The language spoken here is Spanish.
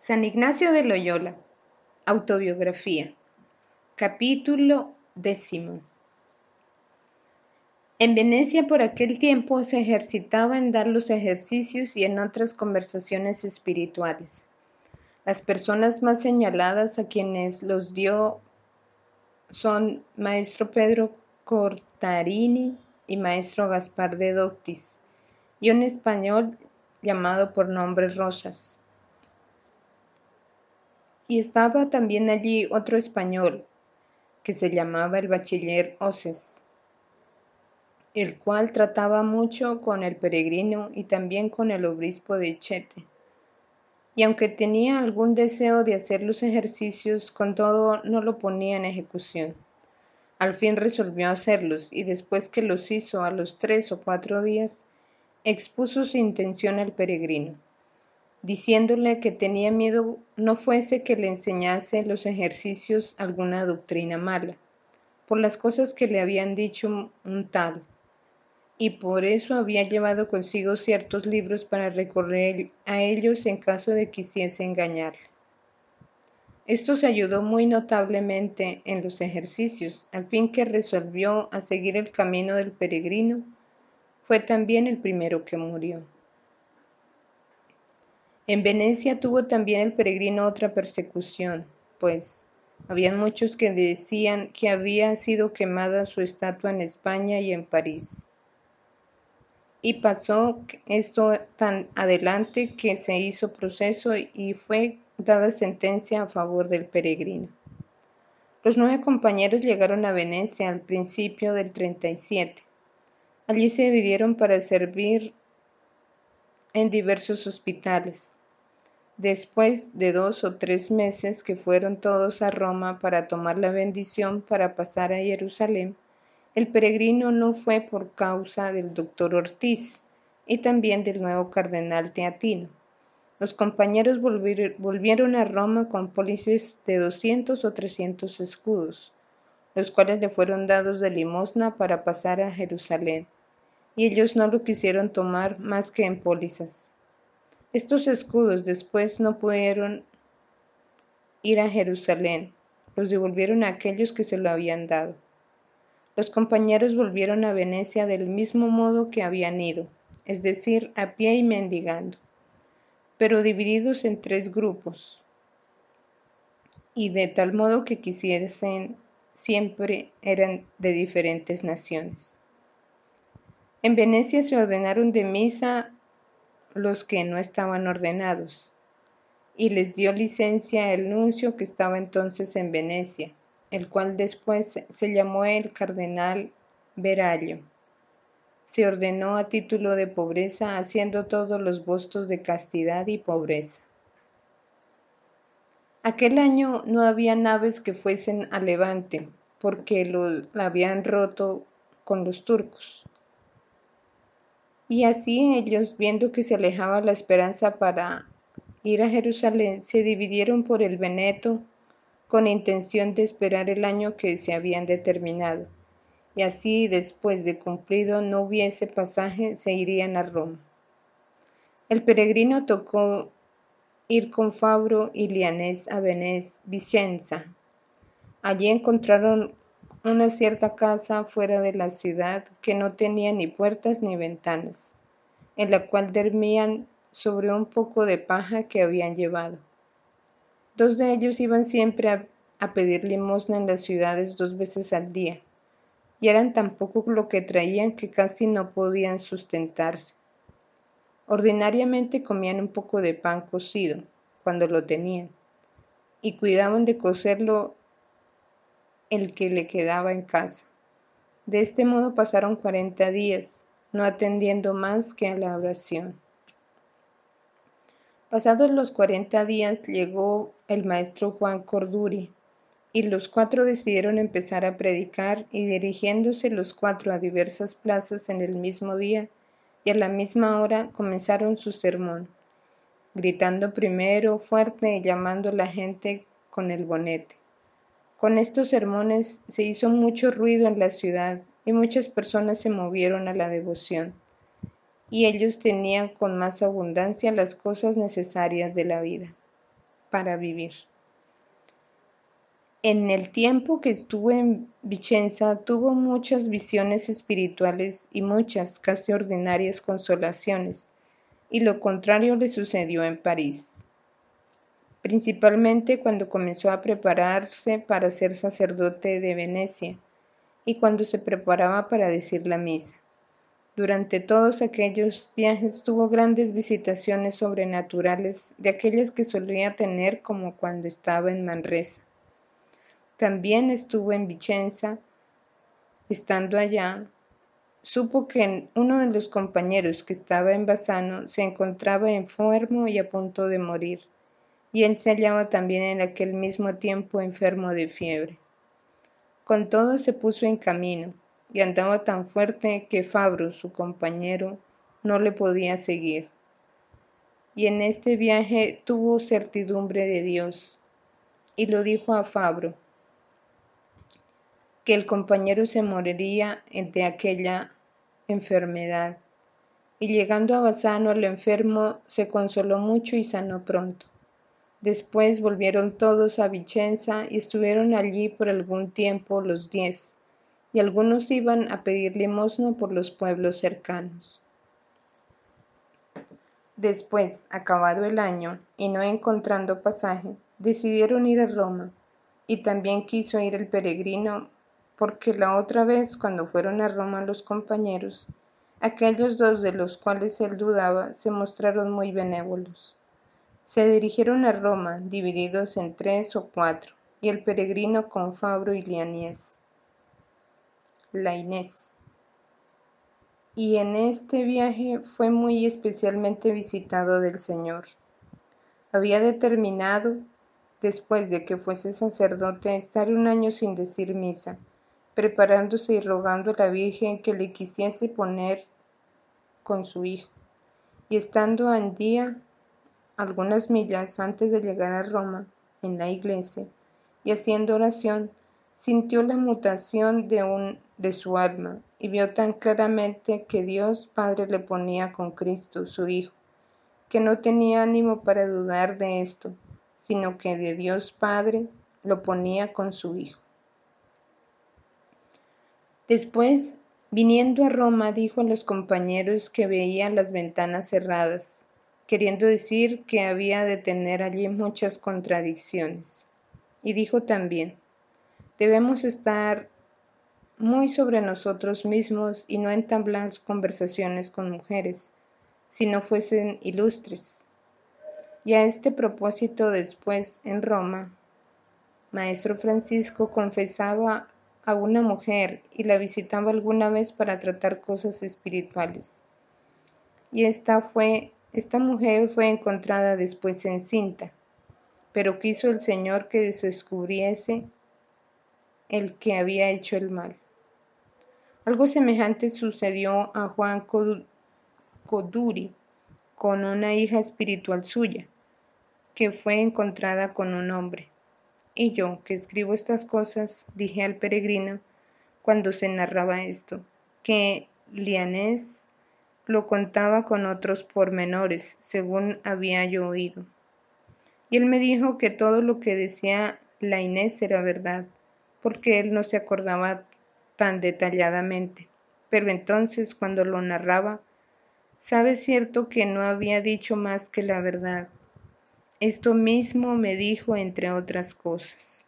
San Ignacio de Loyola, autobiografía, capítulo 10. En Venecia por aquel tiempo se ejercitaba en dar los ejercicios y en otras conversaciones espirituales. Las personas más señaladas a quienes los dio son maestro Pedro Cortarini y maestro Gaspar de Doctis, y un español llamado por nombre Rosas. Y estaba también allí otro español, que se llamaba el bachiller Oces, el cual trataba mucho con el peregrino y también con el obispo de Chete. Y aunque tenía algún deseo de hacer los ejercicios, con todo no lo ponía en ejecución. Al fin resolvió hacerlos, y después que los hizo a los 3 o 4 días, expuso su intención al peregrino, diciéndole que tenía miedo no fuese que le enseñase los ejercicios alguna doctrina mala, por las cosas que le habían dicho un tal, y por eso había llevado consigo ciertos libros para recorrer a ellos en caso de que quisiese engañarle. Esto se ayudó muy notablemente en los ejercicios, al fin que resolvió a seguir el camino del peregrino, fue también el primero que murió. En Venecia tuvo también el peregrino otra persecución, pues habían muchos que decían que había sido quemada su estatua en España y en París. Y pasó esto tan adelante que se hizo proceso y fue dada sentencia a favor del peregrino. Los 9 compañeros llegaron a Venecia al principio del 37. Allí se dividieron para servir en diversos hospitales. Después de 2 o 3 meses que fueron todos a Roma para tomar la bendición para pasar a Jerusalén, el peregrino no fue por causa del doctor Ortiz y también del nuevo cardenal Teatino. Los compañeros volvieron a Roma con pólices de 200 o 300 escudos, los cuales le fueron dados de limosna para pasar a Jerusalén, y ellos no lo quisieron tomar más que en pólizas. Estos escudos después no pudieron ir a Jerusalén, los devolvieron a aquellos que se lo habían dado. Los compañeros volvieron a Venecia del mismo modo que habían ido, es decir, a pie y mendigando, pero divididos en 3 grupos, y de tal modo que quisiesen siempre eran de diferentes naciones. En Venecia se ordenaron de misa los que no estaban ordenados, y les dio licencia el nuncio que estaba entonces en Venecia, el cual después se llamó el cardenal Veraglio. Se ordenó a título de pobreza, haciendo todos los votos de castidad y pobreza. Aquel año no había naves que fuesen a Levante, porque la habían roto con los turcos. Y así ellos, viendo que se alejaba la esperanza para ir a Jerusalén, se dividieron por el Veneto con intención de esperar el año que se habían determinado, y así después de cumplido no hubiese pasaje, se irían a Roma. El peregrino tocó ir con Fabro y Lianés a Vicenza. Allí encontraron una cierta casa fuera de la ciudad que no tenía ni puertas ni ventanas, en la cual dormían sobre un poco de paja que habían llevado. 2 de ellos iban siempre a pedir limosna en las ciudades 2 veces al día, y eran tan poco lo que traían que casi no podían sustentarse. Ordinariamente comían un poco de pan cocido, cuando lo tenían, y cuidaban de cocerlo el que le quedaba en casa. De este modo pasaron 40 días, no atendiendo más que a la oración. Pasados los 40 días llegó el maestro Juan Corduri, y los 4 decidieron empezar a predicar, y dirigiéndose los 4 a diversas plazas en el mismo día y a la misma hora comenzaron su sermón, gritando primero fuerte y llamando a la gente con el bonete. Con estos sermones se hizo mucho ruido en la ciudad y muchas personas se movieron a la devoción, y ellos tenían con más abundancia las cosas necesarias de la vida. para vivir. En el tiempo que estuvo en Vicenza tuvo muchas visiones espirituales y muchas, casi ordinarias, consolaciones, y lo contrario le sucedió en París, principalmente cuando comenzó a prepararse para ser sacerdote de Venecia y cuando se preparaba para decir la misa. Durante todos aquellos viajes tuvo grandes visitaciones sobrenaturales de aquellas que solía tener como cuando estaba en Manresa. También estuvo en Vicenza. Estando allá, supo que uno de los compañeros que estaba en Bassano se encontraba enfermo y a punto de morir, y él se hallaba también en aquel mismo tiempo enfermo de fiebre. Con todo se puso en camino, y andaba tan fuerte que Fabro, su compañero, no le podía seguir. Y en este viaje tuvo certidumbre de Dios, y lo dijo a Fabro, que el compañero se moriría de aquella enfermedad. Y llegando a Bassano, el enfermo se consoló mucho y sanó pronto. Después volvieron todos a Vicenza y estuvieron allí por algún tiempo los 10, y algunos iban a pedir limosna por los pueblos cercanos. Después, acabado el año, y no encontrando pasaje, decidieron ir a Roma, y también quiso ir el peregrino, porque la otra vez, cuando fueron a Roma los compañeros, aquellos dos de los cuales él dudaba se mostraron muy benévolos. Se dirigieron a Roma, divididos en 3 o 4, y el peregrino con Fabro y la Inés. Y en este viaje fue muy especialmente visitado del Señor. Había determinado, después de que fuese sacerdote, estar un año sin decir misa, preparándose y rogando a la Virgen que le quisiese poner con su hijo. Y estando en día, algunas millas antes de llegar a Roma, en la iglesia, y haciendo oración, sintió la mutación de su alma y vio tan claramente que Dios Padre le ponía con Cristo, su Hijo, que no tenía ánimo para dudar de esto, sino que de Dios Padre lo ponía con su Hijo. Después, viniendo a Roma, dijo a los compañeros que veía las ventanas cerradas, queriendo decir que había de tener allí muchas contradicciones. Y dijo también, debemos estar muy sobre nosotros mismos y no entablar conversaciones con mujeres, si no fuesen ilustres. Y a este propósito después, en Roma, Maestro Francisco confesaba a una mujer y la visitaba alguna vez para tratar cosas espirituales. Y esta mujer fue encontrada después encinta, pero quiso el Señor que descubriese el que había hecho el mal. Algo semejante sucedió a Juan Coduri con una hija espiritual suya, que fue encontrada con un hombre. Y yo, que escribo estas cosas, dije al peregrino, cuando se narraba esto, que Lianés lo contaba con otros pormenores, según había yo oído. Y él me dijo que todo lo que decía la Inés era verdad, porque él no se acordaba tan detalladamente. Pero entonces, cuando lo narraba, sabe cierto que no había dicho más que la verdad. Esto mismo me dijo entre otras cosas.